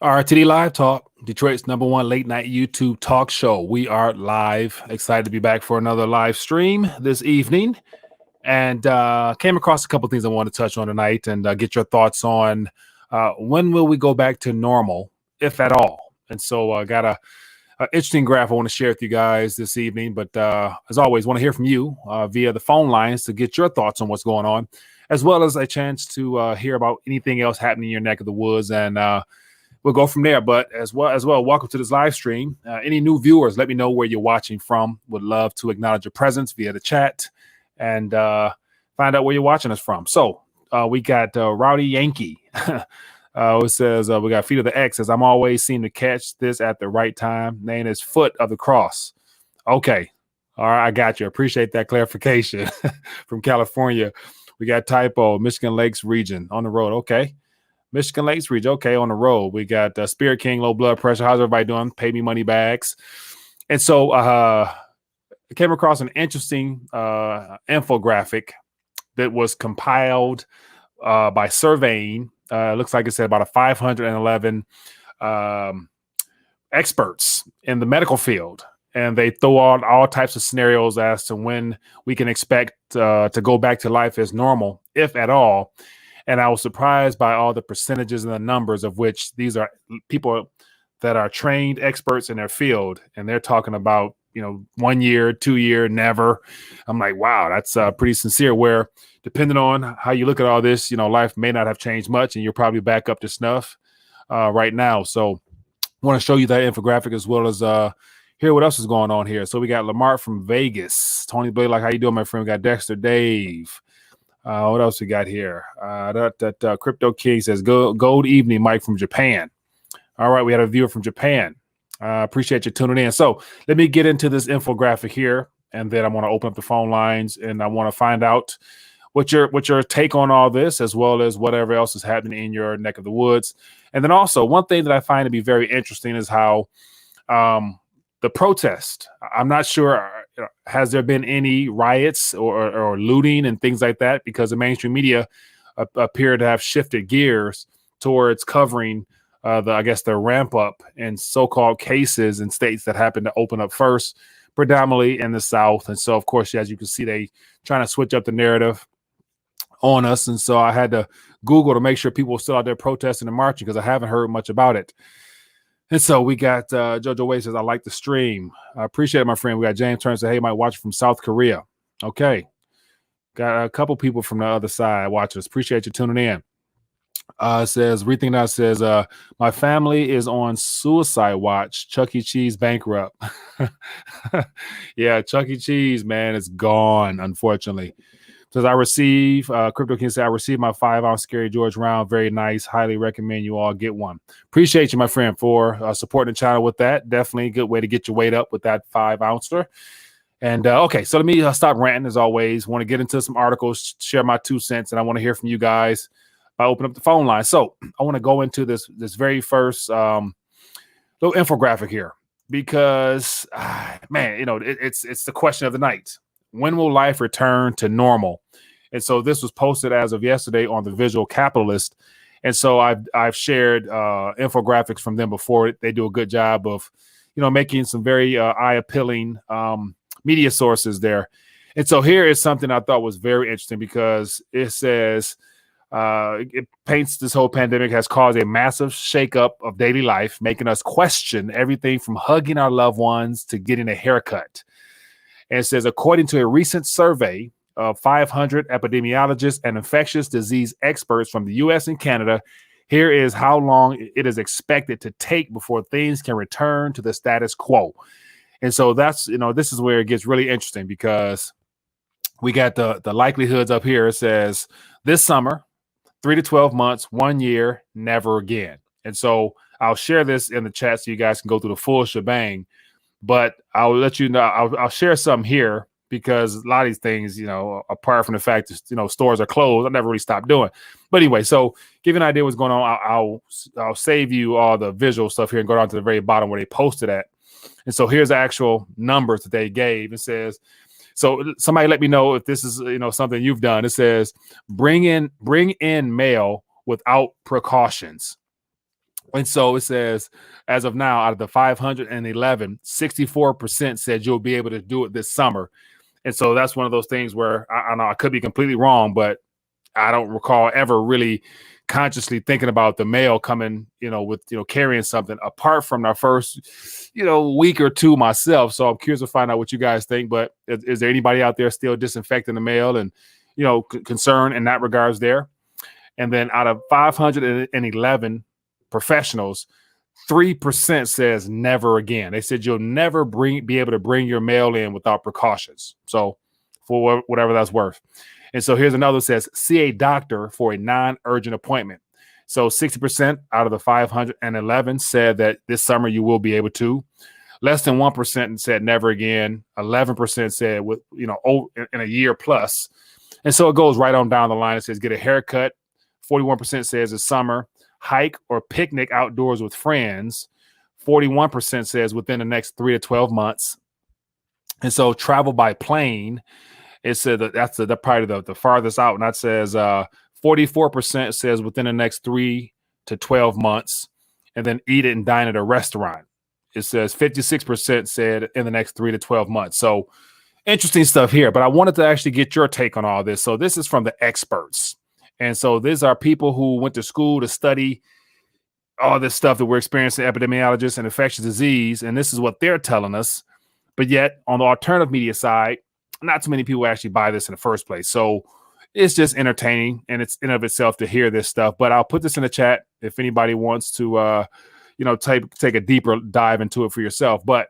RTD Live Talk, Detroit's number one late night YouTube talk show. We are live. Excited to be back for another live stream this evening. And came across a couple things I want to touch on tonight and get your thoughts on when will we go back to normal, if at all. And so I got a interesting graph I want to share with you guys this evening. But as always, want to hear from you via the phone lines to get your thoughts on what's going on, as well as a chance to hear about anything else happening in your neck of the woods. And we'll go from there. But as well, welcome to this live stream. Any new viewers, let me know where you're watching from. Would love to acknowledge your presence via the chat and find out where you're watching us from. So we got Rowdy Yankee. It says we got Feet of the X. Says I'm always seem to catch this at the right time. Name is Foot of the Cross. Okay. All right, I got you. Appreciate that clarification from California. We got Typo, Michigan Lakes region on the road. Okay. Michigan Lakes region. Okay, on the road. We got Spirit King, low blood pressure. How's everybody doing? Pay me money bags. And so I came across an interesting infographic that was compiled by surveying. Looks like it said about 511 experts in the medical field. And they throw out all types of scenarios as to when we can expect to go back to life as normal, if at all. And I was surprised by all the percentages and the numbers of which these are people that are trained experts in their field. And they're talking about, 1 year, 2 year, never. I'm like, wow, that's pretty sincere, where depending on how you look at all this, life may not have changed much and you're probably back up to snuff right now. So I want to show you that infographic as well as hear what else is going on here. So we got Lamar from Vegas. Tony Blake, how you doing, my friend? We got Dexter Dave. What else we got here? Crypto King says, Gold evening, Mike from Japan. All right, we had a viewer from Japan. Appreciate you tuning in. So let me get into this infographic here, and then I want to open up the phone lines, and I want to find out what your take on all this, as well as whatever else is happening in your neck of the woods. And then also, one thing that I find to be very interesting is how the protest. I'm not sure, has there been any riots or looting and things like that, because the mainstream media appear to have shifted gears towards covering the ramp up in so-called cases in states that happen to open up first, predominantly in the South. And so, of course, as you can see, they trying to switch up the narrative on us. And so I had to Google to make sure people were still out there protesting and marching, because I haven't heard much about it. And so we got Jojo Wade says, I like the stream. I appreciate it, my friend. We got James Turner says, hey, might watch from South Korea. Okay. Got a couple people from the other side watching us. Appreciate you tuning in. Says, Rethink Now says, my family is on suicide watch. Chuck E. Cheese bankrupt. Yeah, Chuck E. Cheese, man, it's gone, unfortunately. Says, I receive, Crypto King said, I received my 5-ounce Scary George round. Very nice. Highly recommend you all get one. Appreciate you, my friend, for supporting the channel with that. Definitely a good way to get your weight up with that 5-ouncer. And okay, so let me stop ranting as always. Want to get into some articles, share my 2 cents, and I want to hear from you guys. I open up the phone line. So I want to go into this very first little infographic here, because man, it's the question of the night. When will life return to normal? And so this was posted as of yesterday on the Visual Capitalist. And so I've shared infographics from them before. They do a good job of, making some very eye-appealing media sources there. And so here is something I thought was very interesting, because it says it paints this whole pandemic has caused a massive shakeup of daily life, making us question everything from hugging our loved ones to getting a haircut. And it says, according to a recent survey of 500 epidemiologists and infectious disease experts from the U.S. and Canada, here is how long it is expected to take before things can return to the status quo. And so that's, this is where it gets really interesting, because we got the likelihoods up here. It says this summer, 3 to 12 months, 1 year, never again. And so I'll share this in the chat so you guys can go through the full shebang. But I'll let you know, I'll share some here, because a lot of these things, apart from the fact that, stores are closed, I never really stopped doing. But anyway, so give you an idea what's going on. I'll save you all the visual stuff here and go down to the very bottom where they posted at. And so here's the actual numbers that they gave. It says, so somebody let me know if this is, something you've done. It says, bring in mail without precautions. And so it says, as of now, out of the 511, 64% said you'll be able to do it this summer. And so that's one of those things where I know I could be completely wrong, but I don't recall ever really consciously thinking about the mail coming, with, carrying something apart from our first, week or two myself. So I'm curious to find out what you guys think. But is there anybody out there still disinfecting the mail and, concern in that regards there? And then out of 511 professionals, 3% says never again. They said you'll never be able to bring your mail in without precautions. So for whatever that's worth. And so here's another that says, see a doctor for a non-urgent appointment. So 60% out of the 511 said that this summer you will be able to. Less than 1% said never again. 11% said in a year plus. And so it goes right on down the line. It says get a haircut. 41% says this summer. Hike or picnic outdoors with friends. 41% says within the next 3 to 12 months. And so travel by plane. It said that's probably the farthest out, and that says 44% says within the next 3 to 12 months, and then eat it and dine at a restaurant. It says 56% said in the next 3 to 12 months. So interesting stuff here, but I wanted to actually get your take on all this. So this is from the experts, and so these are people who went to school to study all this stuff that we're experiencing, epidemiologists and infectious disease, and this is what they're telling us. But yet, on the alternative media side, not too many people actually buy this in the first place. So it's just entertaining, and it's in of itself to hear this stuff. But I'll put this in the chat if anybody wants to, take a deeper dive into it for yourself. But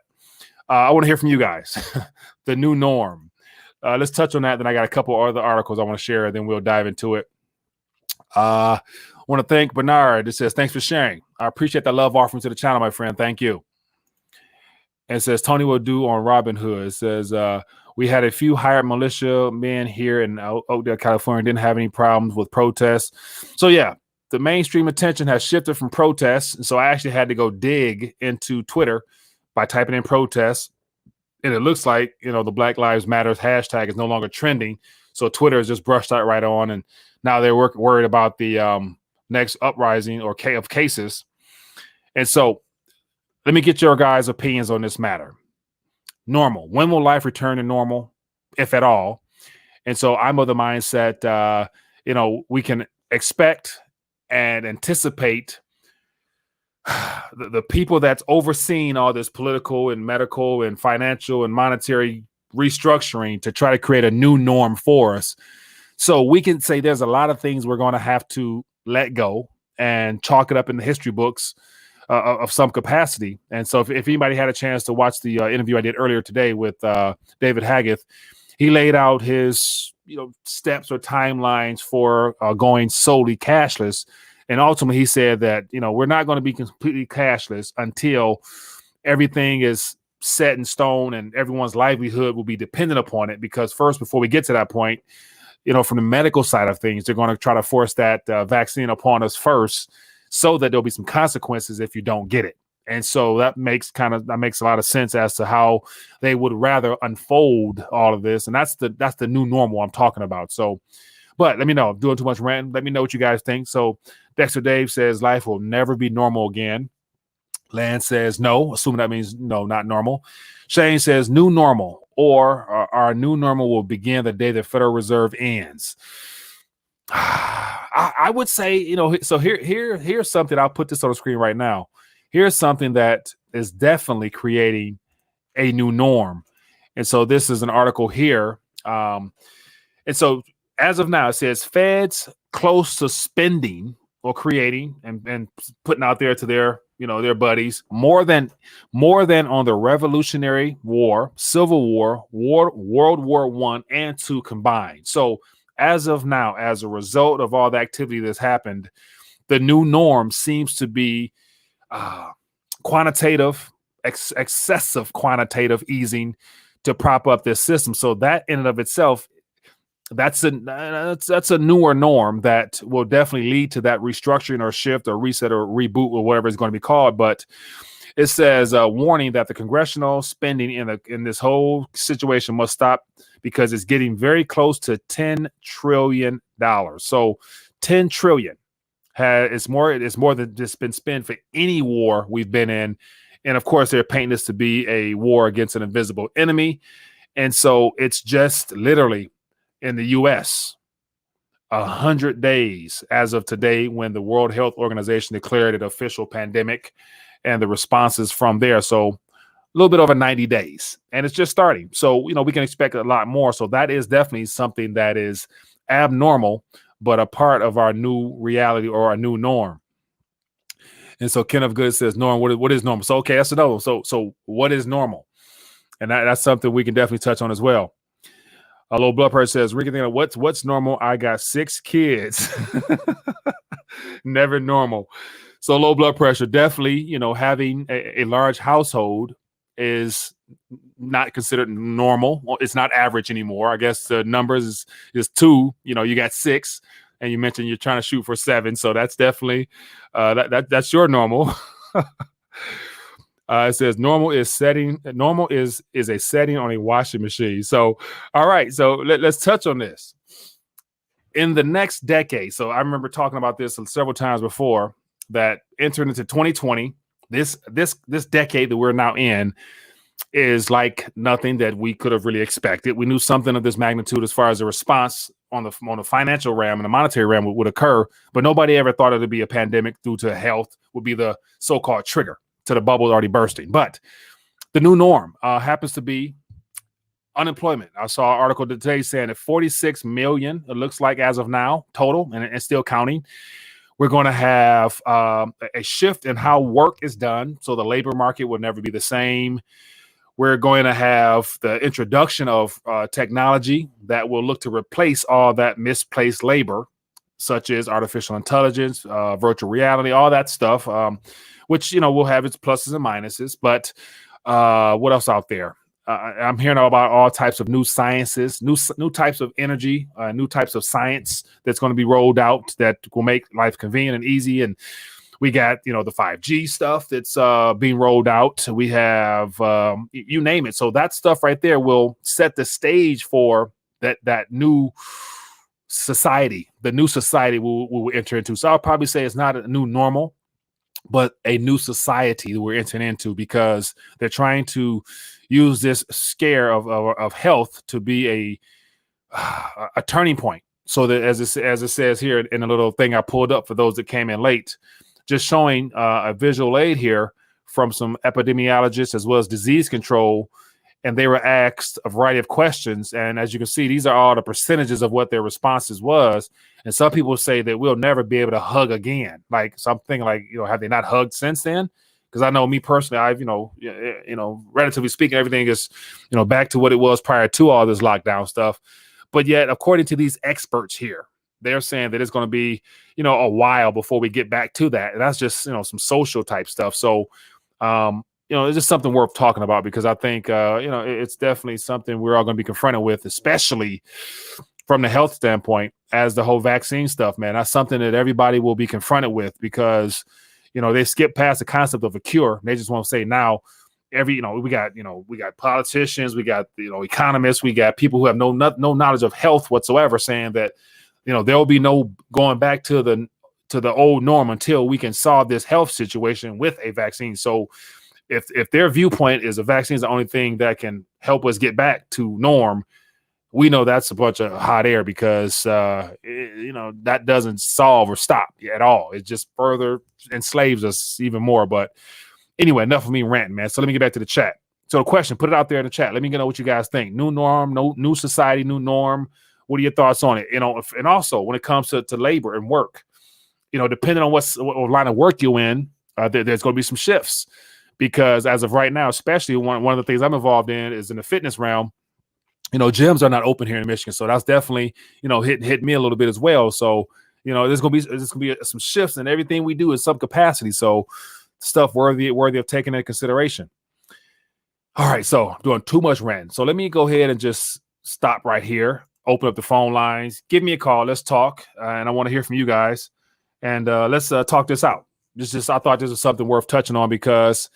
I want to hear from you guys. The new norm. Let's touch on that. Then I got a couple other articles I want to share, and then we'll dive into it. I want to thank Bernard. It says, thanks for sharing. I appreciate the love offering to the channel, my friend. Thank you. And it says, Tony will do on Robinhood. It says, we had a few hired militia men here in Oakdale, California, didn't have any problems with protests. So, yeah, the mainstream attention has shifted from protests. And so I actually had to go dig into Twitter by typing in protests. And it looks like, the Black Lives Matter hashtag is no longer trending. So Twitter has just brushed that right on. And now they're worried about the next uprising or of cases. And so let me get your guys' opinions on this matter. Normal. When will life return to normal, if at all? And so I'm of the mindset, we can expect and anticipate the people that's overseeing all this political and medical and financial and monetary restructuring to try to create a new norm for us. So we can say there's a lot of things we're going to have to let go and chalk it up in the history books of some capacity. And so if anybody had a chance to watch the interview I did earlier today with David Haggith, he laid out his steps or timelines for going solely cashless. And ultimately he said that, we're not going to be completely cashless until everything is set in stone and everyone's livelihood will be dependent upon it. Because first, before we get to that point, from the medical side of things, they're going to try to force that vaccine upon us first, so that there'll be some consequences if you don't get it. And so that makes a lot of sense as to how they would rather unfold all of this. And that's the new normal I'm talking about. So, but let me know. I'm doing too much ranting. Let me know what you guys think. So Dexter Dave says life will never be normal again. Lance says no, assuming that means no, not normal. Shane says new normal, or our new normal will begin the day the Federal Reserve ends. I would say, so here's something. I'll put this on the screen right now. Here's something that is definitely creating a new norm. And so this is an article here. And so as of now, it says Feds close to spending or creating and putting out there to their buddies more than on the Revolutionary War, Civil War, World War I and II combined. So as of now, as a result of all the activity that's happened, the new norm seems to be excessive quantitative easing to prop up this system. So that in and of itself, that's a newer norm that will definitely lead to that restructuring or shift or reset or reboot or whatever it's going to be called. But it says warning that the congressional spending in this whole situation must stop because it's getting very close to $10 trillion. So $10 trillion. it's more than just been spent for any war we've been in. And of course, they're painting this to be a war against an invisible enemy. And so it's just literally in the US, 100 days as of today, when the World Health Organization declared it official pandemic, and the responses from there. So a little bit over 90 days, and it's just starting. So, we can expect a lot more. So that is definitely something that is abnormal, but a part of our new reality or our new norm. And so Kenneth Good says, Norm, what is normal? So, okay, that's another one. So what is normal? And that's something we can definitely touch on as well. A low blood pressure says, Ricky, what's normal? I got 6 kids. Never normal. So low blood pressure, definitely, having a large household is not considered normal. It's not average anymore. I guess the numbers is 2. You got 6, and you mentioned you're trying to shoot for 7. So that's definitely that's your normal. It says normal is a setting on a washing machine. So, all right. So let's touch on this. In the next decade, so I remember talking about this several times before, that entering into 2020, this decade that we're now in is like nothing that we could have really expected. We knew something of this magnitude as far as the response on the financial realm and the monetary realm would occur, but nobody ever thought it would be a pandemic due to health would be the so-called trigger to the bubble already bursting. But the new norm happens to be unemployment. I saw an article today saying that 46 million, it looks like as of now, total, and still counting. We're going to have a shift in how work is done. So the labor market will never be the same. We're going to have the introduction of technology that will look to replace all that misplaced labor, such as artificial intelligence, virtual reality, all that stuff, which, will have its pluses and minuses. But what else out there? I'm hearing about all types of new sciences, new types of energy, new types of science that's going to be rolled out that will make life convenient and easy. And we got, the 5G stuff that's being rolled out. We have, you name it. So that stuff right there will set the stage for that new society, the new society we'll enter into. So I'll probably say it's not a new normal, but a new society that we're entering into, because they're trying to use this scare of health to be a turning point. So that as it says here in a little thing I pulled up for those that came in late, just showing a visual aid here from some epidemiologists as well as disease control. And they were asked a variety of questions. And as you can see, these are all the percentages of what their responses was. And some people say that we'll never be able to hug again. Like something like, have they not hugged since then? Because I know me personally, I've, relatively speaking, everything is, back to what it was prior to all this lockdown stuff. But yet, according to these experts here, they're saying that it's going to be, a while before we get back to that. And that's just, some social type stuff. So, it's just something worth talking about, because I think, it's definitely something we're all going to be confronted with, especially from the health standpoint, as the whole vaccine stuff, man. That's something that everybody will be confronted with, because, they skip past the concept of a cure. They just want to say now, we got politicians, we got, economists, we got people who have no knowledge of health whatsoever saying that, there'll be no going back to the old norm until we can solve this health situation with a vaccine. So if their viewpoint is a vaccine is the only thing that can help us get back to norm, we know that's a bunch of hot air, because, that doesn't solve or stop at all. It just further enslaves us even more. But anyway, enough of me ranting, man. So let me get back to the chat. So the question, put it out there in the chat. Let me know what you guys think. New norm, new society, new norm. What are your thoughts on it? And also when it comes to labor and work, depending on what line of work you're in, there's going to be some shifts, because as of right now, especially one of the things I'm involved in is in the fitness realm. Gyms are not open here in Michigan, so that's definitely hit me a little bit as well. So there's gonna be some shifts in everything we do in some capacity. So stuff worthy of taking into consideration. All right, so I'm doing too much ranting. So let me go ahead and just stop right here. Open up the phone lines. Give me a call. Let's talk, and I want to hear from you guys. And let's talk this out. I thought this was something worth touching on, because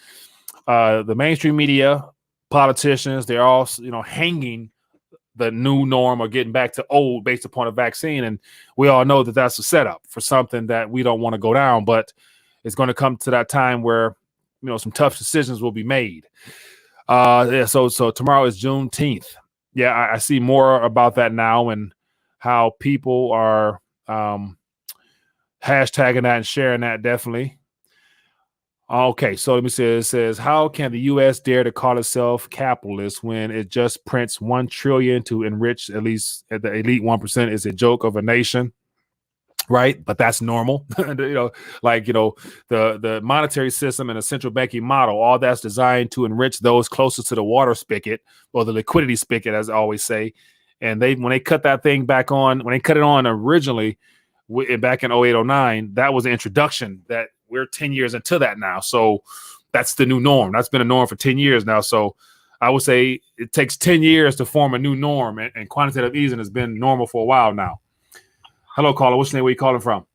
the mainstream media, politicians, they're all hanging the new norm or getting back to old based upon a vaccine. And we all know that that's a setup for something that we don't want to go down, but it's going to come to that time where, some tough decisions will be made. So tomorrow is Juneteenth. Yeah, I see more about that now and how people are hashtagging that and sharing that, definitely. Okay, so let me see. It says, how can the U.S. dare to call itself capitalist when it just prints $1 trillion to enrich at least the elite 1%? Is a joke of a nation, right? But that's normal. The monetary system and the central banking model, all that's designed to enrich those closest to the water spigot or the liquidity spigot, as I always say. And when they cut that thing back on, when they cut it on originally back in 0809, that was the introduction. That we're 10 years into that now. So that's the new norm. That's been a norm for 10 years now. So I would say it takes 10 years to form a new norm, and quantitative easing has been normal for a while now. Hello, caller. What's your name? Where you calling from?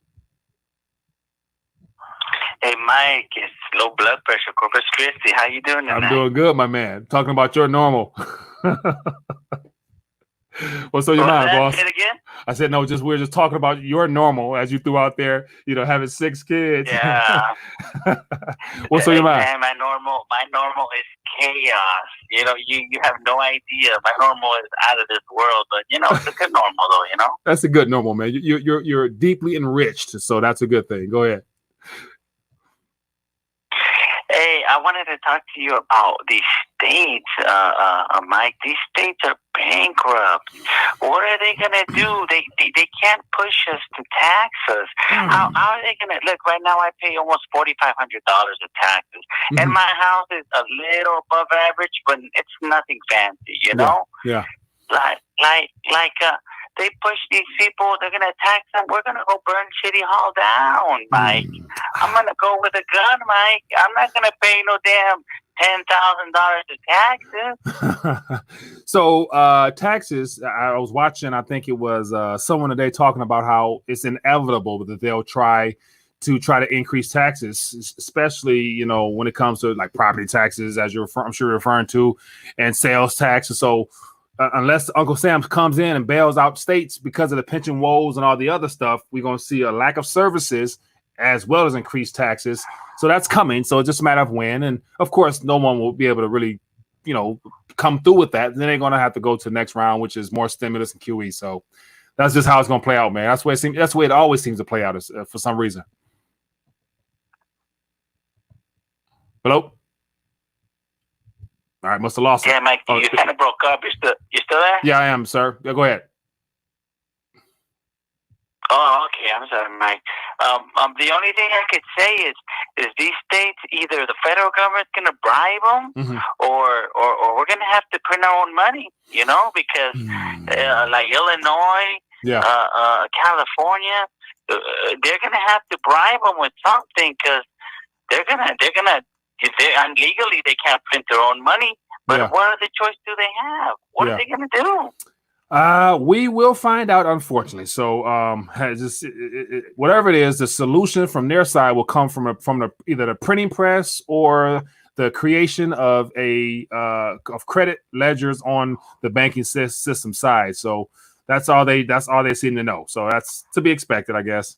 Hey, Mike. It's low blood pressure, Corpus Christi. How you doing tonight? I'm doing good, my man. Talking about your normal. What's on your mind, boss? Say it again? I said, no, we're just talking about your normal as you threw out there, having 6 kids. Yeah. What's on your mind? Man, my normal is chaos. You have no idea. My normal is out of this world, but it's a good normal though, That's a good normal, man. You're deeply enriched, so that's a good thing. Go ahead. Hey, I wanted to talk to you about these states, Mike. These states are bankrupt. What are they going to do? They can't push us to tax us. How are they going to look? Right now, I pay almost $4,500 of taxes, and my house is a little above average, but it's nothing fancy, Yeah. They push these people. They're going to tax them. We're going to go burn City Hall down, Mike. I'm going to go with a gun, Mike. I'm not going to pay no damn $10,000 of taxes. So taxes, I was watching, I think it was someone today talking about how it's inevitable that they'll try to increase taxes, especially, when it comes to like property taxes, as I'm sure you're referring to, and sales taxes. So unless Uncle Sam comes in and bails out states because of the pension woes and all the other stuff, we're going to see a lack of services as well as increased taxes. So that's coming. So it's just a matter of when. And of course, no one will be able to really, come through with that. Then they're going to have to go to the next round, which is more stimulus and QE. So that's just how it's going to play out, man. That's the way it always seems to play out for some reason. Hello? All right, must have lost it. Yeah, Mike, you kind of broke up. You still there? Yeah, I am, sir. Yeah, go ahead. Oh, okay. I'm sorry, Mike. The only thing I could say is these states, either the federal government's going to bribe them, or we're going to have to print our own money. Because like Illinois, California, they're going to have to bribe them with something because they're gonna. And legally, they can't print their own money. But what other choice do they have? What are they going to do? We will find out, unfortunately. So, whatever it is, the solution from their side will come from either the printing press or the creation of of credit ledgers on the banking system side. So that's all they seem to know. So that's to be expected, I guess.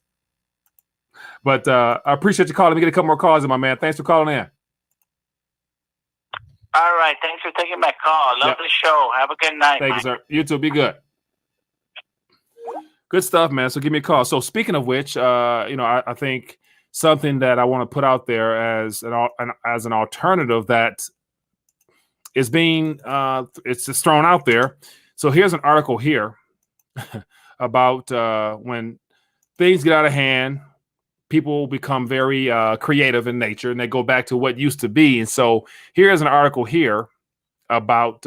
But I appreciate you calling. Let me get a couple more calls in, my man. Thanks for calling in. All right. Thanks for taking my call. Love the show. Have a good night. Thank you, sir. You too. Be good. Good stuff, man. So give me a call. So speaking of which, I think something that I want to put out there as an alternative that is being it's just thrown out there. So here's an article here about when things get out of hand, people become very creative in nature, and they go back to what used to be. And so here's an article here about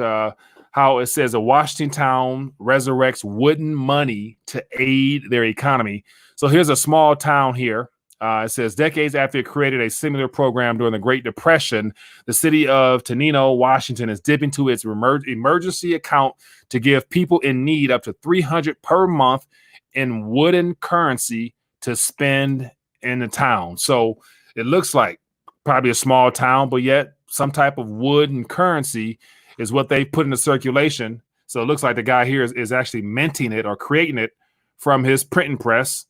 how it says a Washington town resurrects wooden money to aid their economy. So here's a small town here. It says decades after it created a similar program during the Great Depression, the city of Tenino, Washington, is dipping into its emergency account to give people in need up to $300 per month in wooden currency to spend in the town. So it looks like probably a small town, but yet some type of wood and currency is what they put into circulation So it looks like the guy here is actually minting it or creating it from his printing press.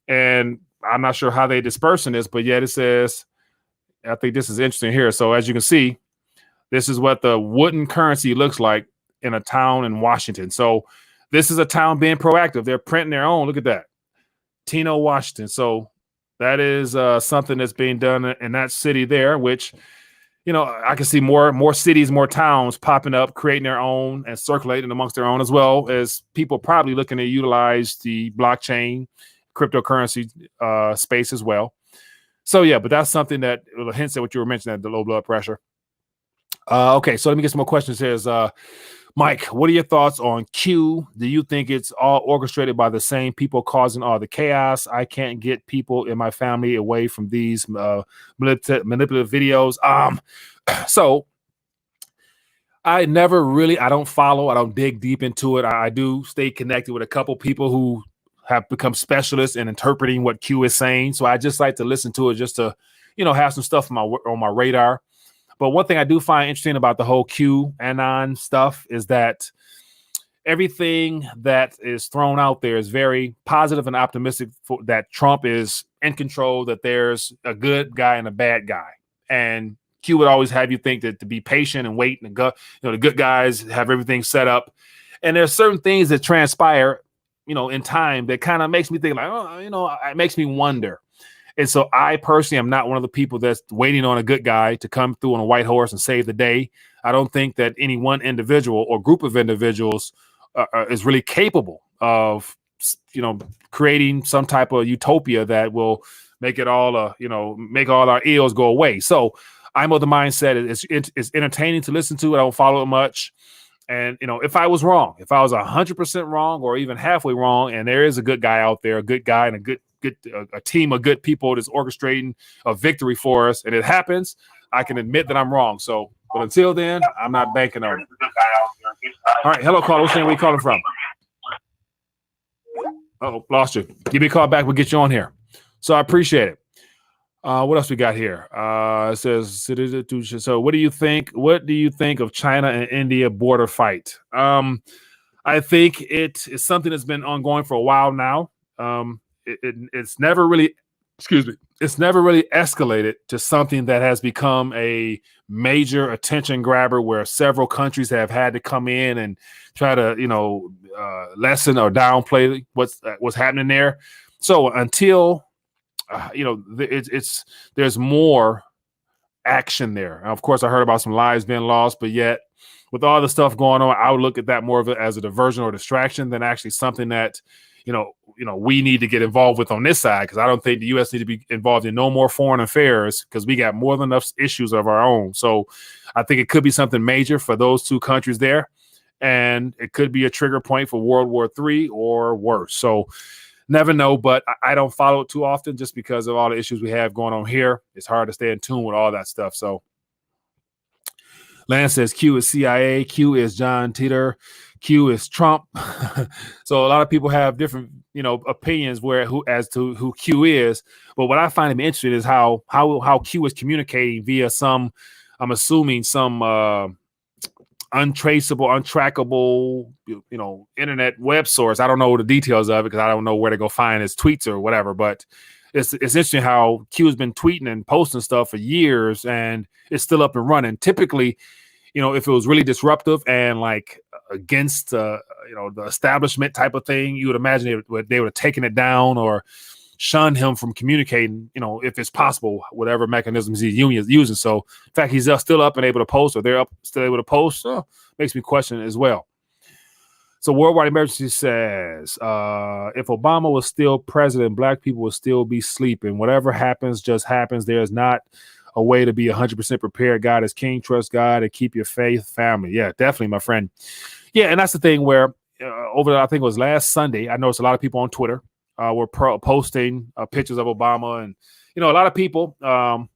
And I'm not sure how they dispersing this, but yet it says, I think this is interesting here. So as you can see, this is what the wooden currency looks like in a town in Washington. So this is a town being proactive. They're printing their own. Look at that. Tino, Washington. So that is something that's being done in that city there, which, you know, I can see more cities, more towns popping up, creating their own and circulating amongst their own, as well as people probably looking to utilize the blockchain, cryptocurrency space as well. So, yeah, but that's something that hints at what you were mentioning, the low blood pressure. Okay, so let me get some more questions here. Mike, what are your thoughts on Q? Do you think it's all orchestrated by the same people causing all the chaos? I can't get people in my family away from these manipulative videos. So I don't dig deep into it. I do stay connected with a couple people who have become specialists in interpreting what Q is saying. So I just like to listen to it just to, you know, have some stuff on my radar. But one thing I do find interesting about the whole QAnon stuff is that everything that is thrown out there is very positive and optimistic that Trump is in control, that there's a good guy and a bad guy. And Q would always have you think that to be patient and wait, and the good guys have everything set up. And there's certain things that transpire, you know, in time that kind of makes me think like, oh, you know, it makes me wonder. And so I personally am not one of the people that's waiting on a good guy to come through on a white horse and save the day. I don't think that any one individual or group of individuals is really capable of, you know, creating some type of utopia that will make it all, make all our ills go away. So I'm of the mindset it's entertaining to listen to. I don't follow it much. And, you know, if I was wrong, if I was 100% wrong or even halfway wrong, and there is a good guy out there, a good guy and a team of good people that's orchestrating a victory for us, and it happens, I can admit that I'm wrong. So, but until then, I'm not banking on it. All right. Hello, caller. What's your name? Where you calling from? Oh, lost you. Give me a call back. We'll get you on here. So I appreciate it. What else we got here? It says, so what do you think? What do you think of China and India border fight? I think it is something that's been ongoing for a while now. It's never really, it's never really escalated to something that has become a major attention grabber where several countries have had to come in and try to, lessen or downplay what's happening there. So until there's more action there. And of course, I heard about some lives being lost, but yet with all the stuff going on, I would look at that more of as a diversion or distraction than actually something that, we need to get involved with on this side. Cause I don't think the U.S. need to be involved in no more foreign affairs because we got more than enough issues of our own. So I think it could be something major for those two countries there. And it could be a trigger point for World War III or worse. So never know, but I don't follow it too often just because of all the issues we have going on here. It's hard to stay in tune with all that stuff. So Lance says Q is CIA, Q is John Teeter, Q is Trump. So a lot of people have different, opinions as to who Q is. But what I find him interesting is how Q is communicating via some, I'm assuming some untraceable, untrackable, internet web source. I don't know the details of it because I don't know where to go find his tweets or whatever. But it's interesting how Q has been tweeting and posting stuff for years and it's still up and running. Typically, if it was really disruptive and like against the establishment type of thing, you would imagine they would have taken it down or shunned him from communicating, if it's possible, whatever mechanisms he's using. So in fact, he's still up and able to post, or they're still able to post. Makes me question it as well. So Worldwide Emergency says, if Obama was still president, black people would still be sleeping. Whatever happens, just happens. There's not a way to be 100% prepared. God is king. Trust God and keep your faith, family. Yeah, definitely, my friend. Yeah, and that's the thing where I think it was last Sunday, I noticed a lot of people on Twitter were posting pictures of Obama. And, a lot of people, for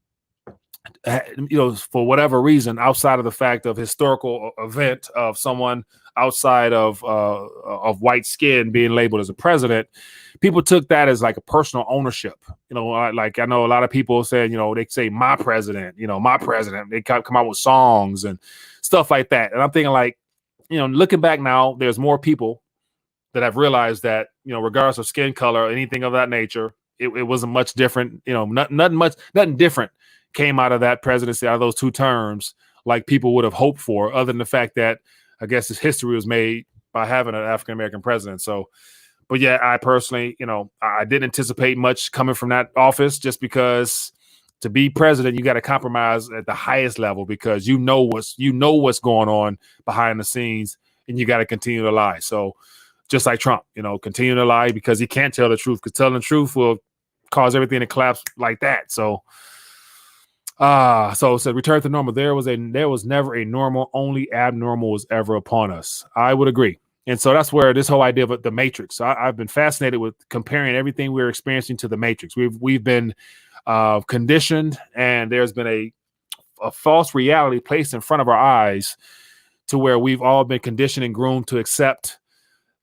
whatever reason, outside of the fact of historical event of someone outside of white skin being labeled as a president, people took that as like a personal ownership. Like I know a lot of people saying, they say my president. They come out with songs and stuff like that. And I'm thinking like, looking back now, there's more people that have realized that, regardless of skin color or anything of that nature, it wasn't much different. Nothing different came out of that presidency, out of those 2 terms, like people would have hoped for, other than the fact that I guess his history was made by having an African-American president. So, but yeah, I personally, I didn't anticipate much coming from that office, just because to be president, you got to compromise at the highest level, because what's going on behind the scenes, and you got to continue to lie. So just like Trump, continue to lie because he can't tell the truth, because telling the truth will cause everything to collapse like that. So so it said return to normal. There was never a normal, only abnormal was ever upon us. I would agree. And so that's where this whole idea of the Matrix. I've been fascinated with comparing everything we're experiencing to the Matrix. We've been conditioned, and there's been a false reality placed in front of our eyes, to where we've all been conditioned and groomed to accept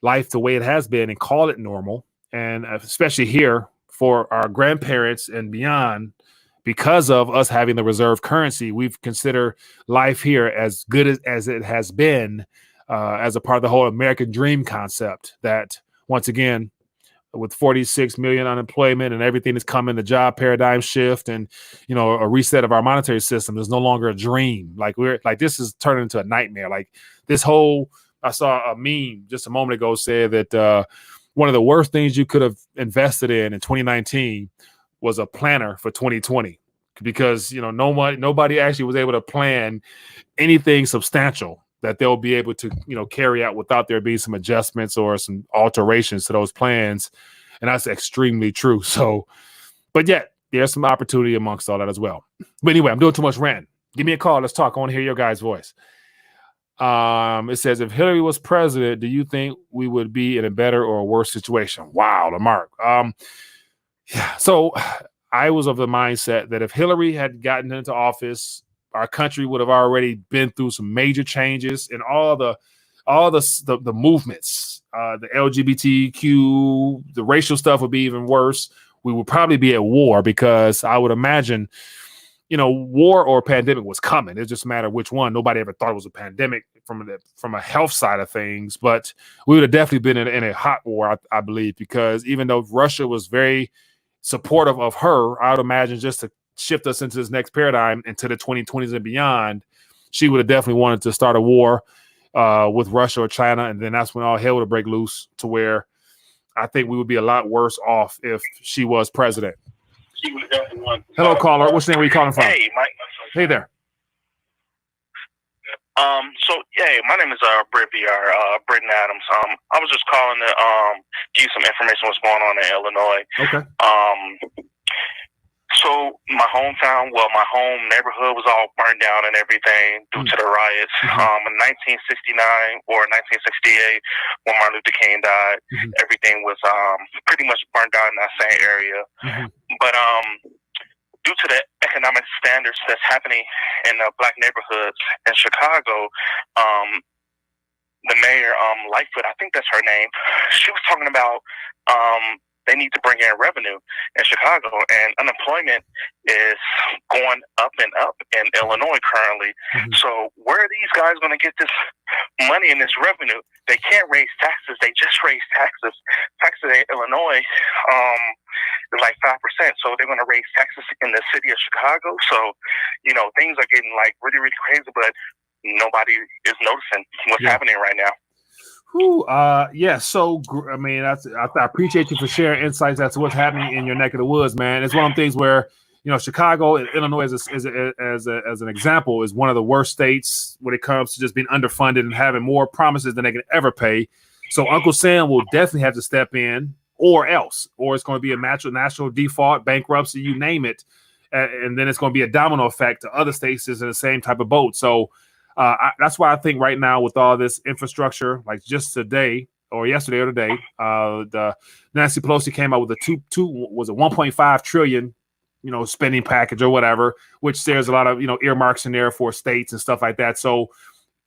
life the way it has been and call it normal. And especially here for our grandparents and beyond, because of us having the reserve currency, we've considered life here as good as it has been, as a part of the whole American dream concept, that once again, with 46 million unemployment and everything that's coming, the job paradigm shift and, a reset of our monetary system is no longer a dream. Like this is turning into a nightmare. Like this whole, I saw a meme just a moment ago said that one of the worst things you could have invested in 2019 was a planner for 2020, because, nobody actually was able to plan anything substantial that they'll be able to, carry out without there being some adjustments or some alterations to those plans. And that's extremely true. So, but yet there's some opportunity amongst all that as well. But anyway, I'm doing too much ranting. Give me a call. Let's talk. I want to hear your guys' voice. It says, if Hillary was president, do you think we would be in a better or a worse situation? Wow, Lamarck. Yeah. So I was of the mindset that if Hillary had gotten into office, our country would have already been through some major changes, and all the movements, the LGBTQ, the racial stuff would be even worse. We would probably be at war, because I would imagine, war or pandemic was coming. It's just a matter of which one. Nobody ever thought it was a pandemic from a health side of things, but we would have definitely been in a hot war, I believe, because even though Russia was very supportive of her, I would imagine, just to shift us into this next paradigm into the 2020s and beyond, she would have definitely wanted to start a war with Russia or China, and then that's when all hell would break loose, to where I think we would be a lot worse off if she was president. She would have definitely wanted. Hello, caller. What's your name? Where you calling from? Hey, Mike. Hey there. So yeah, my name is Britton Adams. I was just calling to give you some information what's going on in Illinois. Okay. So my hometown, my home neighborhood was all burned down and everything due to the riots. In 1969 or 1968, when Martin Luther King died, everything was pretty much burned down in that same area. But due to the economic standards that's happening in black neighborhoods in Chicago, the mayor, Lightfoot, I think that's her name, she was talking about they need to bring in revenue in Chicago, and unemployment is going up and up in Illinois currently. So where are these guys going to get this money and this revenue? They can't raise taxes. They just raise taxes. Taxes in Illinois is like 5%. So they're going to raise taxes in the city of Chicago. So, things are getting like really, really crazy, but nobody is noticing what's happening right now. Yeah. So, I mean, I appreciate you for sharing insights as to what's happening in your neck of the woods, man. It's one of the things where, Chicago, Illinois, as an example, is one of the worst states when it comes to just being underfunded and having more promises than they can ever pay. So Uncle Sam will definitely have to step in, or else, or it's going to be a national default, bankruptcy, you name it. And then it's going to be a domino effect to other states that's in the same type of boat. So, that's why I think right now with all this infrastructure, like just today or yesterday or today, the Nancy Pelosi came out with a 1.5 trillion, spending package or whatever, which there's a lot of, earmarks in there for states and stuff like that. So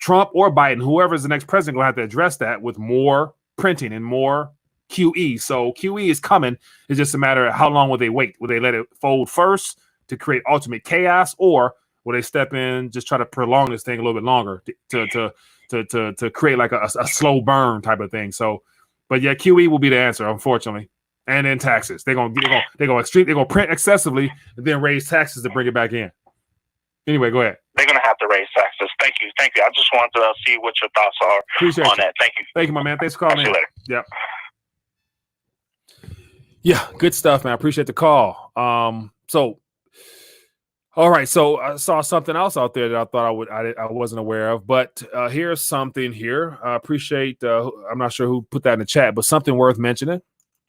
Trump or Biden, whoever's the next president, gonna have to address that with more printing and more QE. So QE is coming. It's just a matter of how long will they wait? Will they let it fold first to create ultimate chaos, or Will they step in, just try to prolong this thing a little bit longer to create like a slow burn type of thing? So, but yeah, QE will be the answer, unfortunately. And then taxes. They're gonna print excessively and then raise taxes to bring it back in. Anyway, go ahead. They're gonna have to raise taxes. Thank you. I just wanted to see what your thoughts are on that. Thank you, my man. Thanks for calling in. Later. Yep. Yeah, good stuff, man. I appreciate the call. So, all right. So I saw something else out there that I thought I wasn't aware of, but here's something here. I appreciate. I'm not sure who put that in the chat, but something worth mentioning.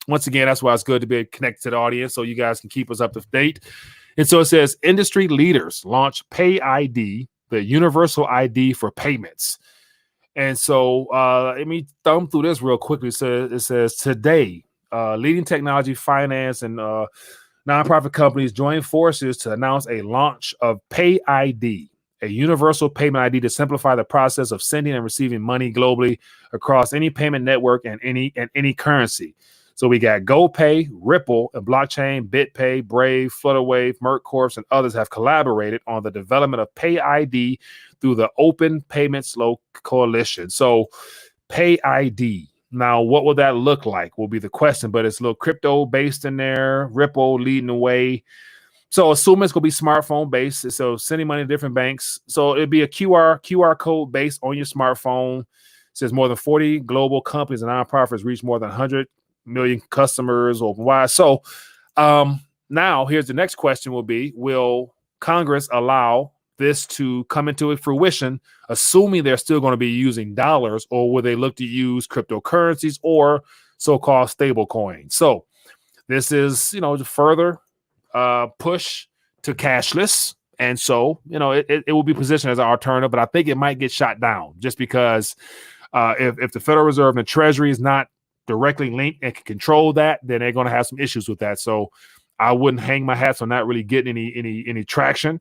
Once again, that's why it's good to be connected to the audience, so you guys can keep us up to date. And so it says industry leaders launch Pay ID, the universal ID for payments. And so let me thumb through this real quickly. So it says today, leading technology, finance, and nonprofit companies join forces to announce a launch of Pay ID, a universal payment ID to simplify the process of sending and receiving money globally across any payment network and any currency. So we got GoPay, Ripple, and blockchain, BitPay, Brave, Flutterwave, Merck Corps, and others have collaborated on the development of Pay ID through the Open Payments Coalition. So Pay ID. Now, what will that look like will be the question, but it's a little crypto based in there, Ripple leading the way. So assume it's going to be smartphone based. So sending money to different banks. So it'd be a QR code based on your smartphone. It says more than 40 global companies and nonprofits reach more than 100 million customers worldwide. So now here's the next question will be, will Congress allow this to come into fruition, assuming they're still going to be using dollars, or will they look to use cryptocurrencies or so-called stable coins? So this is, the further push to cashless. And so, it will be positioned as an alternative, but I think it might get shot down just because if the Federal Reserve and the Treasury is not directly linked and can control that, then they're going to have some issues with that. So I wouldn't hang my hats on not really getting any traction,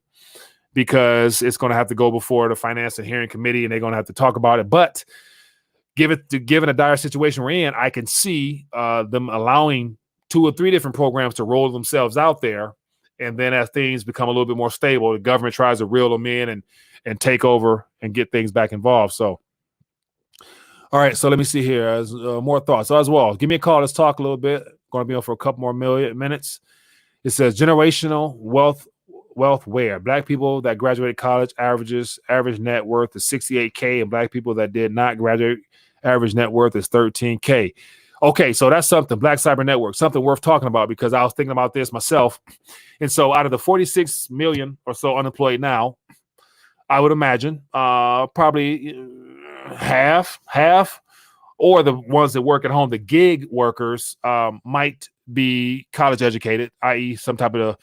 because it's going to have to go before the Finance and Hearing Committee, and they're going to have to talk about it. But given a dire situation we're in, I can see them allowing 2 or 3 different programs to roll themselves out there. And then as things become a little bit more stable, the government tries to reel them in and take over and get things back involved. So, all right, so let me see here. As more thoughts as well. Give me a call. Let's talk a little bit. Going to be on for a couple more minutes. It says generational wealth where Black people that graduated college average net worth is $68K, and Black people that did not graduate average net worth is $13K. Okay, so that's something. Black Cyber Network, something worth talking about, because I was thinking about this myself. And so out of the 46 million or so unemployed now, I would imagine probably half, or the ones that work at home, the gig workers, might be college educated, i.e. some type of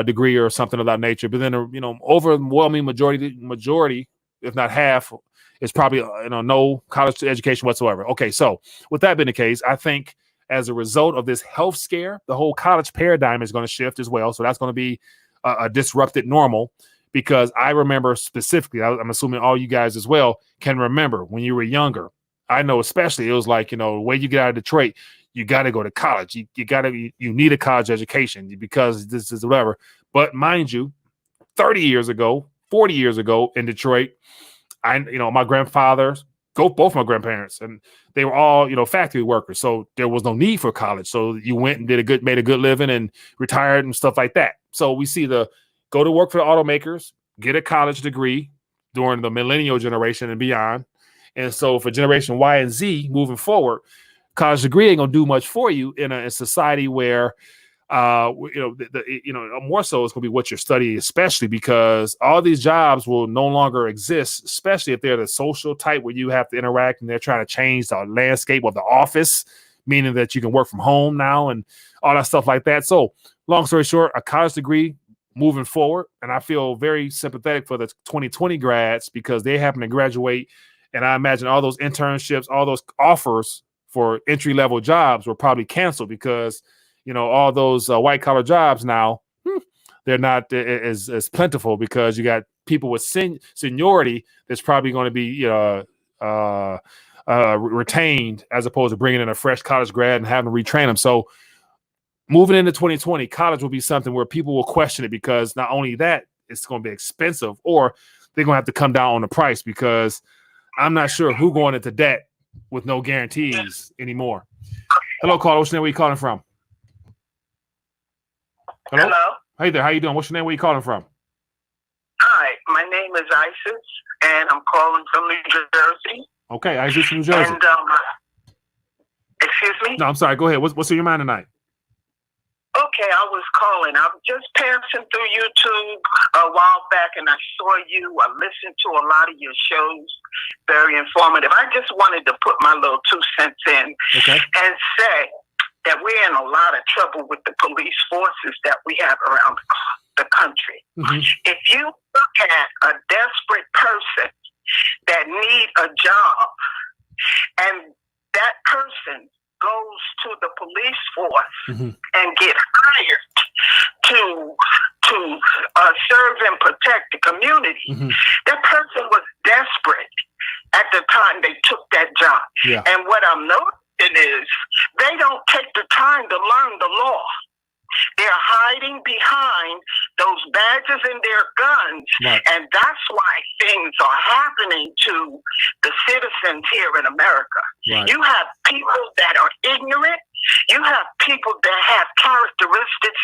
degree or something of that nature. But then, overwhelming majority, if not half, is probably no college education whatsoever. Okay, so with that being the case, I think as a result of this health scare, the whole college paradigm is going to shift as well. So that's going to be a disrupted normal, because I remember specifically, I'm assuming all you guys as well can remember when you were younger. I know especially it was like, the way you get out of Detroit, you got to go to college. You need a college education because this is whatever. But mind you, 30 years ago, 40 years ago in Detroit, my grandfather, both my grandparents, and they were all, factory workers. So there was no need for college. So you went and made a good living and retired and stuff like that. So we see go to work for the automakers, get a college degree during the millennial generation and beyond. And so for generation Y and Z moving forward, college degree ain't gonna do much for you in a society where, more so it's gonna be what you're studying, especially because all these jobs will no longer exist, especially if they're the social type where you have to interact and they're trying to change the landscape of the office, meaning that you can work from home now and all that stuff like that. So long story short, a college degree moving forward, and I feel very sympathetic for the 2020 grads because they happen to graduate, and I imagine all those internships, all those offers for entry-level jobs were probably canceled because, all those white-collar jobs now, they're not as plentiful because you got people with seniority that's probably going to be retained as opposed to bringing in a fresh college grad and having to retrain them. So moving into 2020, college will be something where people will question it because not only that, it's going to be expensive, or they're going to have to come down on the price, because I'm not sure who going into debt with no guarantees anymore. Hello, caller. What's your name? Where you calling from? Hello? Hey there. How you doing? What's your name? Where you calling from? Hi, my name is Isis, and I'm calling from New Jersey. Okay, Isis from New Jersey. And, excuse me? No, I'm sorry. Go ahead. What's on your mind tonight? Okay, I was calling. I was just passing through YouTube a while back, and I saw you. I listened to a lot of your shows. Very informative. I just wanted to put my little 2 cents in and say that we're in a lot of trouble with the police forces that we have around the country. If you look at a desperate person that need a job, and that person goes to the police force and get hired to serve and protect the community, that person was desperate at the time they took that job. And what I'm noticing is they don't take the time to learn the law. They're hiding behind those badges and their guns, and that's why things are happening to the citizens here in America. You have people that are ignorant. You have people that have characteristics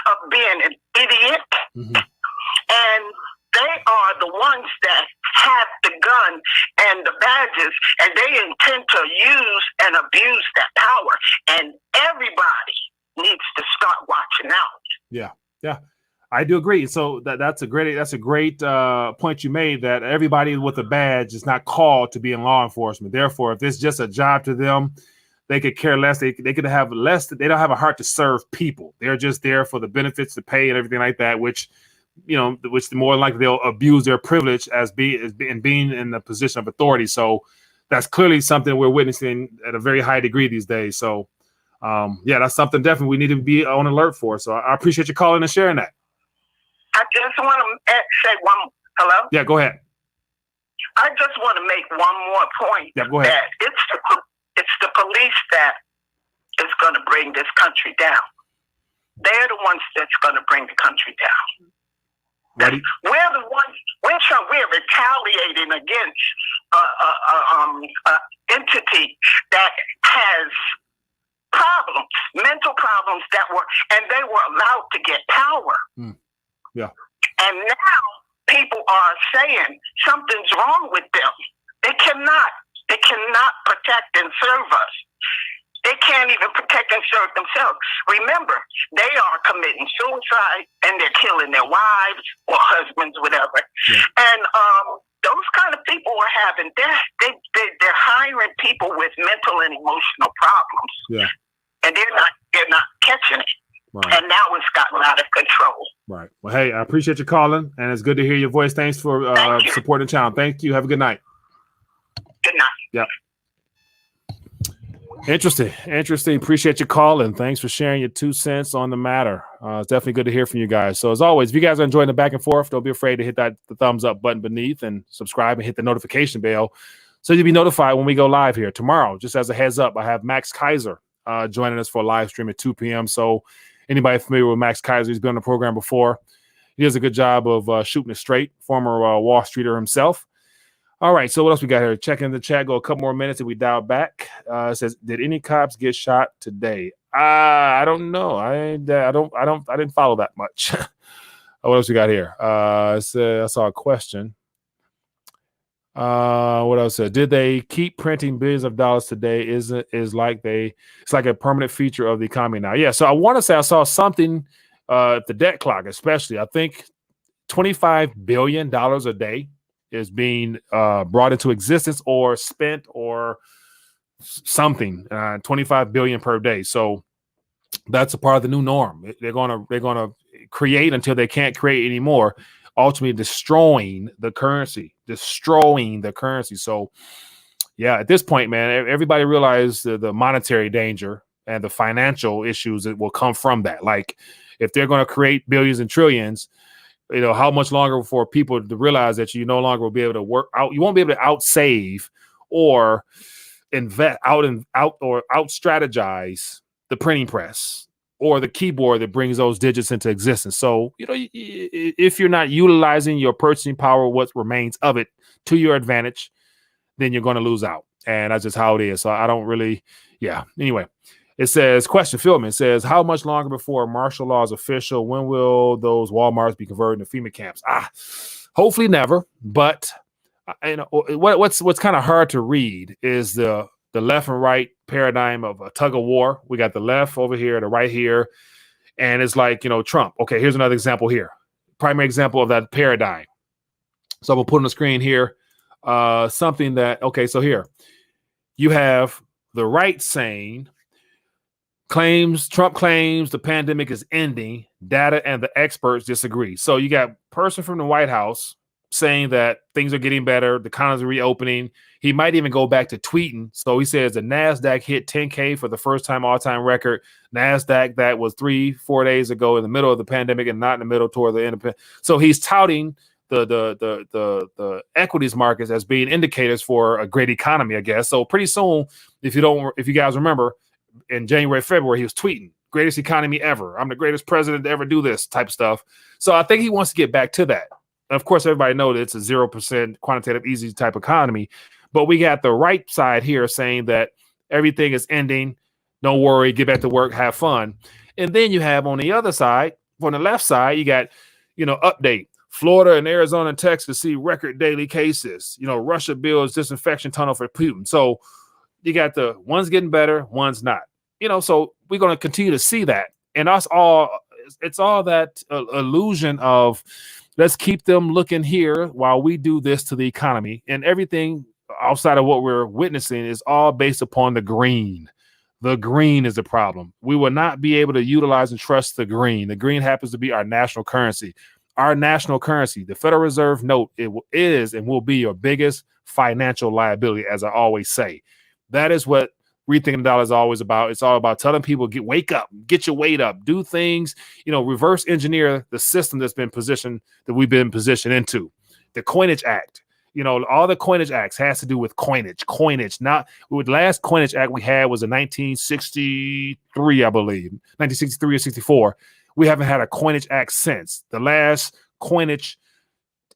of being an idiot, and they are the ones that have the gun and the badges, and they intend to use and abuse that power. And everybody needs to start watching out. Yeah, I do agree. So that's a great point you made, that everybody with a badge is not called to be in law enforcement. Therefore, if it's just a job to them, they could care less. They could have less. They don't have a heart to serve people. They're just there for the benefits, the pay, and everything like that, which the more likely they'll abuse their privilege as being in the position of authority. So that's clearly something we're witnessing at a very high degree these days. So that's something definitely we need to be on alert for. So I appreciate you calling and sharing that. I just want to say hello? Yeah, go ahead. I just want to make one more point. Yeah, go ahead. That it's the police that is going to bring this country down. They're the ones that's going to bring the country down. We're the ones. We're retaliating against entity that has problems, mental problems and they were allowed to get power. And now people are saying something's wrong with them. They cannot protect and serve us. They can't even protect and serve themselves. Remember, they are committing suicide and they're killing their wives or husbands, whatever. And those kind of people are having they're hiring people with mental and emotional problems. And they're not catching it. And now it's gotten out of control. Well, hey, I appreciate you calling, and it's good to hear your voice. Thanks for supporting the channel. Thank you. Have a good night. Good night. Yep. Interesting. Appreciate your call, and thanks for sharing your 2 cents on the matter. It's definitely good to hear from you guys. So as always, if you guys are enjoying the back and forth, don't be afraid to hit the thumbs up button beneath and subscribe and hit the notification bell so you'll be notified when we go live here tomorrow. Just as a heads up, I have Max Kaiser joining us for a live stream at 2 p.m. So anybody familiar with Max Kaiser, he's been on the program before. He does a good job of shooting it straight, former Wall Streeter himself. All right, so what else we got here? Checking the chat, go a couple more minutes and we dial back. It says, did any cops get shot today? I don't know. I didn't follow that much. What else we got here? I saw a question. What else? Did they keep printing billions of dollars today? It's like a permanent feature of the economy now. Yeah. So I want to say I saw something at the debt clock, especially. I think $25 billion a day is being brought into existence or spent or something. 25 billion per day. So that's a part of the new norm. They're gonna create until they can't create anymore, ultimately destroying the currency. So yeah, at this point, man, everybody realized the monetary danger and the financial issues that will come from that. Like if they're going to create billions and trillions, how much longer for people to realize that you no longer will be able to work out, you won't be able to outsave or invest out strategize the printing press. or the keyboard that brings those digits into existence. So, if you're not utilizing your purchasing power, what remains of it, to your advantage, then you're going to lose out. And that's just how it is. So I don't really, Anyway, it says, question, Philman says, how much longer before martial law is official? When will those Walmarts be converted to FEMA camps? Hopefully never. But what's kind of hard to read is the left and right paradigm of a tug of war. We got the left over here, the right here. And it's like, Trump. Okay, here's another example here. Primary example of that paradigm. So I'm going to put on the screen here something that, so here you have the right saying, Trump claims the pandemic is ending, data and the experts disagree. So you got a person from the White House saying that things are getting better, the economy's reopening. He might even go back to tweeting. So he says the NASDAQ hit 10K for the first time all-time record. NASDAQ, that was 3-4 days ago in the middle of the pandemic and not in the middle toward the end. So he's touting the equities markets as being indicators for a great economy, I guess. So pretty soon, if you guys remember, in January, February, he was tweeting, greatest economy ever. I'm the greatest president to ever do this type of stuff. So I think he wants to get back to that. And of course, everybody knows that it's a 0% quantitative easy type economy. But we got the right side here saying that everything is ending. Don't worry, get back to work, have fun. And then you have on the other side, on the left side, you got, update. Florida and Arizona and Texas see record daily cases. Russia builds disinfection tunnel for Putin. So you got the one's getting better, one's not. So we're going to continue to see that. And it's all that illusion of let's keep them looking here while we do this to the economy. And everything outside of what we're witnessing is all based upon the green. The green is the problem. We will not be able to utilize and trust the green. The green happens to be our national currency. Our national currency, the Federal Reserve note, is and will be your biggest financial liability, as I always say. That is what Rethinking the Dollar is always about. It's all about telling people, wake up, get your weight up, do things, reverse engineer the system that we've been positioned into. The Coinage Act, all the Coinage Acts has to do with coinage. Not with the last Coinage Act we had was in 1963, I believe, 1963 or 64. We haven't had a Coinage Act since. The last coinage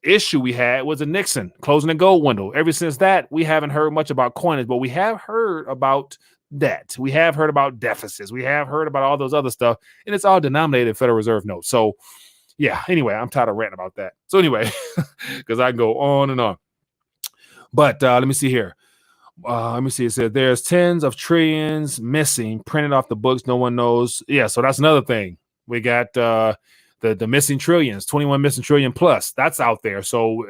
issue we had was a Nixon closing the gold window. Ever since that, we haven't heard much about coinage, but we have heard about debt. We have heard about deficits. We have heard about all those other stuff, and it's all denominated in Federal Reserve notes. So, anyway, I'm tired of ranting about that. So anyway, because I can go on and on. But let me see here. Let me see. It said there's tens of trillions missing, printed off the books. No one knows. Yeah, so that's another thing. We got the missing trillions, 21 missing trillion plus. That's out there. So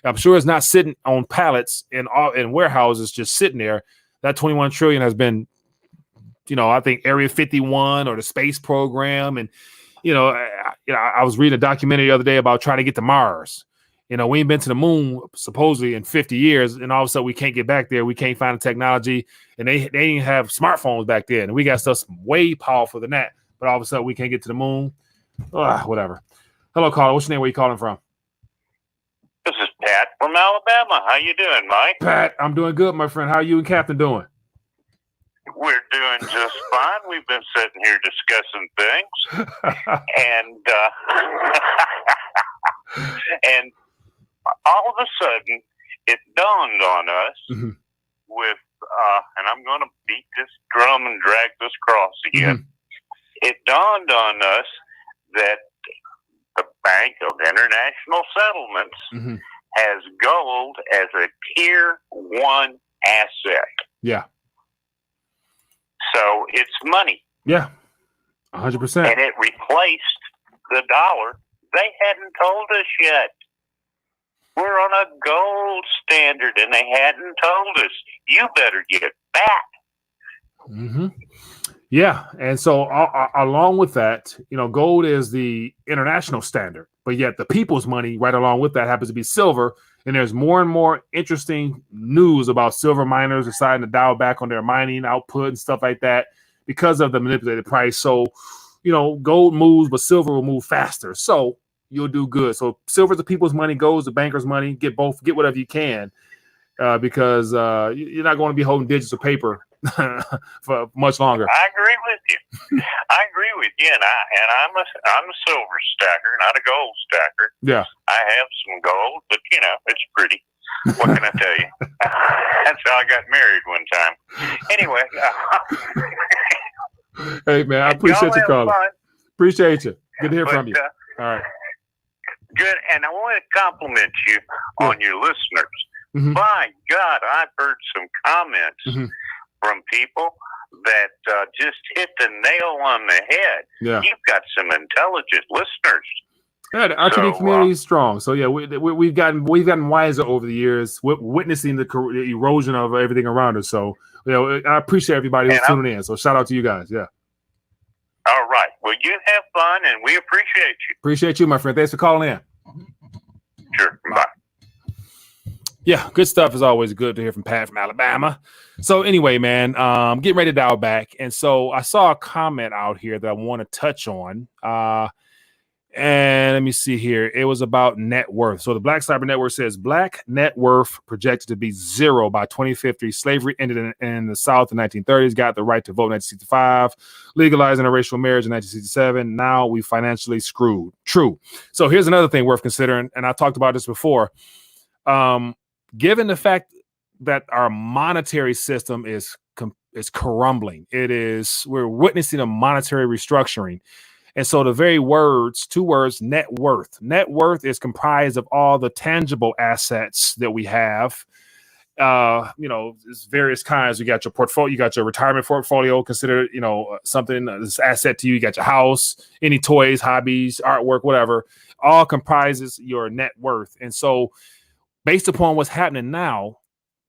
I'm sure it's not sitting on pallets in warehouses just sitting there. That 21 trillion has been, I think Area 51 or the space program. And, I was reading a documentary the other day about trying to get to Mars. We ain't been to the moon supposedly in 50 years. And all of a sudden we can't get back there. We can't find the technology. And they didn't have smartphones back then. And we got stuff way powerful than that. But all of a sudden we can't get to the moon. Whatever. Hello, caller. What's your name? Where you calling from? This is Pat from Alabama. How you doing, Mike? Pat, I'm doing good, my friend. How are you and Captain doing? We're doing just fine. We've been sitting here discussing things, and and all of a sudden it dawned on us with, and I'm going to beat this drum and drag this cross again. It dawned on us that the Bank of International Settlements has gold as a tier 1 asset. Yeah. So it's money. Yeah. 100%. And it replaced the dollar. They hadn't told us yet. We're on a gold standard and they hadn't told us. You better get back. Yeah, and so along with that, gold is the international standard, but yet the people's money right along with that happens to be silver, and there's more and more interesting news about silver miners deciding to dial back on their mining output and stuff like that because of the manipulated price. So, gold moves, but silver will move faster, so you'll do good. So silver's the people's money, gold's the banker's money. Get both, get whatever you can, because you're not going to be holding digits of paper for much longer. I agree with you. And I'm a silver stacker, not a gold stacker. Yeah. I have some gold, but it's pretty. What can I tell you? That's how I got married one time. Anyway. Hey, man, I appreciate you calling. Appreciate you. Good to hear from you. All right. Good. And I want to compliment you on your listeners. Mm-hmm. My God, I've heard some comments from people that just hit the nail on the head. Yeah. You've got some intelligent listeners. Yeah, the RTD community is strong. So yeah, we've gotten wiser over the years, witnessing the erosion of everything around us. So I appreciate everybody who's tuning in. So shout out to you guys. Yeah. All right. Well, you have fun, and we appreciate you. Appreciate you, my friend. Thanks for calling in. Sure. Bye. Yeah, good stuff. Is always good to hear from Pat from Alabama. So anyway, man, getting ready to dial back. And so I saw a comment out here that I want to touch on. And let me see here. It was about net worth. So the Black Cyber Network says Black net worth projected to be zero by 2050. Slavery ended in the South in the 1930s, got the right to vote in 1965, legalizing interracial marriage in 1967. Now we financially screwed. True. So here's another thing worth considering. And I talked about this before. Given the fact that our monetary system is crumbling, we're witnessing a monetary restructuring. And so the very two words, net worth. Net worth is comprised of all the tangible assets that we have. There's various kinds. You got your portfolio, you got your retirement portfolio, consider, something this asset to you. You got your house, any toys, hobbies, artwork, whatever, all comprises your net worth. And so based upon what's happening now,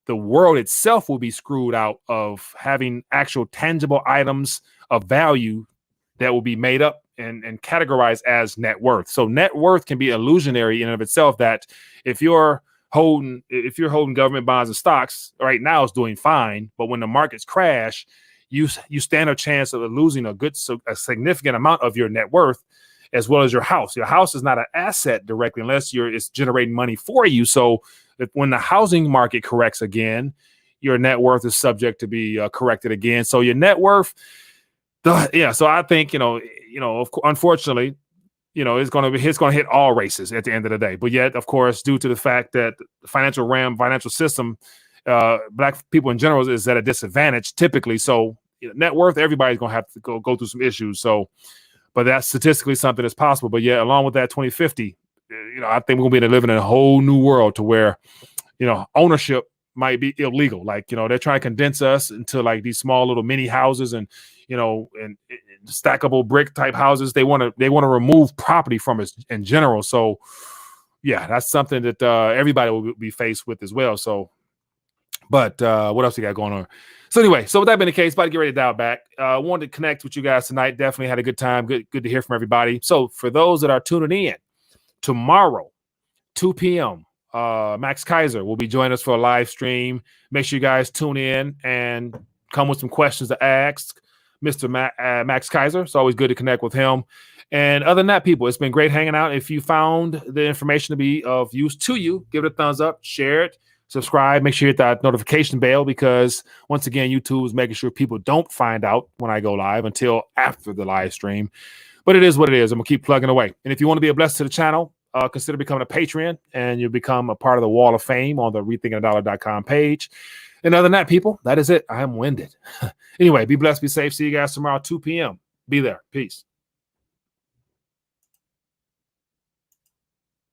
the world itself will be screwed out of having actual tangible items of value that will be made up and categorized as net worth. So net worth can be illusionary in and of itself, that if you're holding government bonds and stocks right now, it's doing fine. But when the markets crash, you stand a chance of losing a significant amount of your net worth, as well as your house. Your house is not an asset directly unless it's generating money for you. So when the housing market corrects again, your net worth is subject to be corrected again. So your net worth, so I think, unfortunately, it's going to hit all races at the end of the day. But yet, of course, due to the fact that the financial system, Black people in general is at a disadvantage typically. So net worth, everybody's going to have to go through some issues. So, but that's statistically something that's possible. But yeah, along with that 2050, I think we're going to be living in a whole new world to where, ownership might be illegal. Like, they're trying to condense us into like these small little mini houses and stackable brick type houses. They want to remove property from us in general. So yeah, that's something that everybody will be faced with as well. So, but what else you got going on? So anyway, with that being the case, about to get ready to dial back. Wanted to connect with you guys tonight. Definitely had a good time. Good to hear from everybody. So for those that are tuning in, tomorrow, 2 p.m., Max Kaiser will be joining us for a live stream. Make sure you guys tune in and come with some questions to ask Mr. Max Kaiser. It's always good to connect with him. And other than that, people, it's been great hanging out. If you found the information to be of use to you, give it a thumbs up, share it, subscribe, make sure you hit that notification bell, because once again, YouTube is making sure people don't find out when I go live until after the live stream. But it is what it is. I'm going to keep plugging away. And if you want to be a blessing to the channel, consider becoming a Patreon, and you'll become a part of the Wall of Fame on the rethinkingthedollar.com page. And other than that, people, that is it. I am winded. Anyway, be blessed, be safe. See you guys tomorrow, 2 p.m. Be there. Peace.